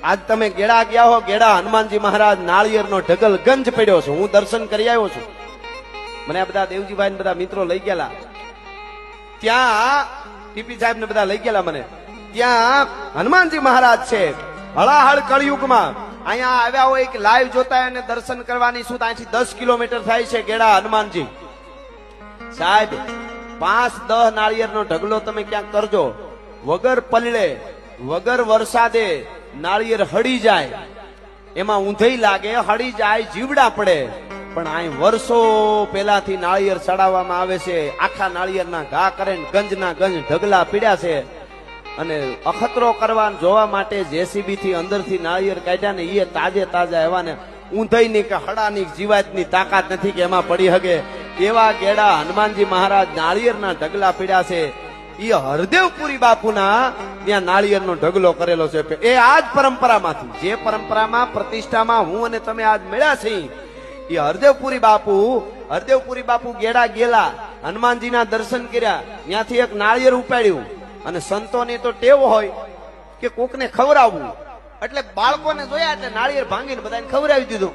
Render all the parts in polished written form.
આજ તમે ગેડા ગયા હો, ગેડા હનુમાનજી મહારાજ નાળિયેરનો ઢગલ ગંજ પડ્યો છે. હું દર્શન કરી આવ્યો છું. મને આ બધા દેવજીભાઈ બધા મિત્રો લઈ ગયેલા, ત્યાં ટીપી સાહેબ ને બધા લઈ ગયેલા મને. ત્યાં હનુમાનજી મહારાજ છે હળાહળ કળયુગમાં. અહીંયા આવ્યા હોય કે લાઈવ જોતા અને દર્શન કરવાની શું અહીંથી 10 કિલોમીટર થાય છે ગેડા હનુમાનજી સાહેબ. 5-10 નાળિયેરનો ઢગલો તમે ક્યાંક કરજો, વગર પલળે વગર વરસાદે નાળિયેર હળી જાય, એમાં ઊંધઈ લાગે, હળી જાય, જીવડા પડે. પણ અહીં વર્ષો પહેલાથી નાળિયેર ચડાવવામાં આવે છે. આખા નાળિયેરના ઘા કરે, ગંજના ગંજ ઢગલા પીડ્યા છે. અને અખતરો કરવા જોવા માટે જેસીબી થી અંદરથી નાળિયેર કાઢ્યા ને એ તાજે તાજા એવા ને ઊંધઈની કે હડાની જીવાતની તાકાત નથી કે એમાં પડી શકે એવા ગેડા હનુમાનજી મહારાજ નાળિયેરના ઢગલા પીડ્યા છે. એ હરદેવપુરી બાપુના ત્યાં નાળિયેરનો ઢગલો કરેલો છે. એ આજ પરંપરામાંથી, જે પરંપરામાં પ્રતિષ્ઠામાં હું અને તમે આજ મળ્યા છીએ, એ હરદેવપુરી બાપુ ગેડા ગયેલા, હનુમાનજીના દર્શન કર્યા, ત્યાંથી એક નાળિયેર ઉપાડ્યું. અને સંતોની તો ટેવ હોય કે કોકને ખવડાવવું, એટલે બાળકોને જોયા એટલે નાળિયેર ભાંગીને બધાને ખવડાવી દીધું.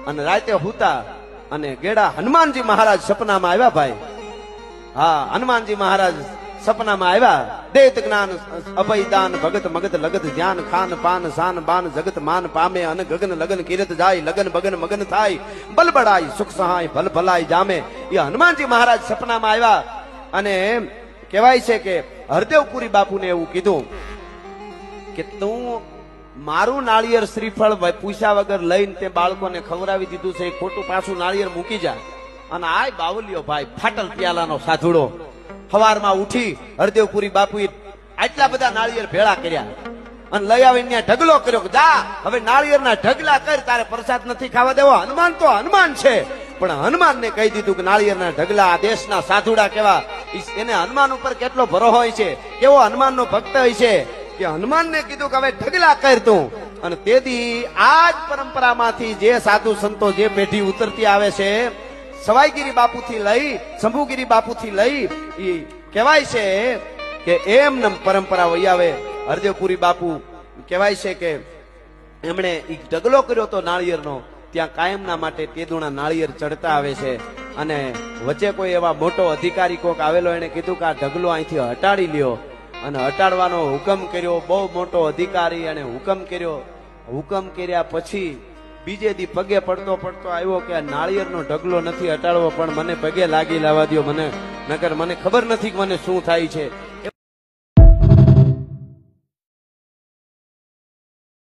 અને રાતે હુતા અને ગેડા હનુમાનજી મહારાજ સપનામાં આવ્યા ભાઈ. હા, હનુમાનજી મહારાજ સપનામાં આવ્યા. દેત જ્ઞાન અભય દાન ભગત મગત લગત ધ્યાન ખાન પાન શાન બાન જગત માન પામે અને ગગન લગન કિરત જાય, લગન બગન મગન થાય, બલબડાય સુખ સહાય ભલ ભલાય જામે. એ હનુમાનજી મહારાજ સપનામાં આવ્યા અને કહેવાય છે કે હરદેવપુરી બાપુને એવું કીધું કે તું મારું નાળિયેર શ્રીફળ પૂછ્યા વગર લઈને તે બાળકોને ખવડાવી દીધું છે, ખોટું પાછું નાળિયેર મૂકી જા. અને આ બાવલિયો ભાઈ ફાટલ પ્યાલાનો સાધુડો સવારમાં ઉઠી હરદેવપુરી બાપુએ આટલા બધા નાળિયેર ભેળા કર્યા અને લઈ આવીને ત્યાં ઢગલો કર્યો કે જા હવે નાળિયેરના ઢગલા કર, તારે પ્રસાદ નથી ખાવા દેવો. હનુમાન તો હનુમાન છે, પણ હનુમાનને કહી દીધું કે નાળિયેરના ઢગલા. આ દેશના સાધુડા કેવા, એને હનુમાન ઉપર કેટલો ભરો હોય છે, કેવો હનુમાનનો ભક્ત હોય છે કે હનુમાનને કીધું કે હવે ઢગલા કર તું. અને તેથી આ જ પરંપરામાંથી જે સાધુ સંતો જે પેઢી ઉતરતી આવે છે, સવાઈગીરી બાપુથી લઈ શંભુગીરી બાપુથી લઈ, એ કહેવાય છે કે એમને પરંપરા વહી આવે. હરદેવપુરી બાપુ કહેવાય છે કે એમણે ઢગલો કર્યો તો નાળિયેરનો, ત્યાં કાયમના માટે તેદુણા નાળિયેર ચડતા આવે છે. અને વચ્ચે કોઈ એવા મોટો અધિકારી કોક આવેલો, એને કીધું કે આ ઢગલો અહીંથી હટાડી લ્યો. અને હટાડવાનો હુકમ કર્યો. બહુ મોટો અધિકારી અને હુકમ કર્યો. હુકમ કર્યા પછી બીજે દી પગે પડતો આવ્યો કે આ નાળિયેરનો ઢગલો નથી હટાડવો, પણ મને પગે લાગી લાવવા દો, મને નકર મને ખબર નથી કે મને શું થાય છે.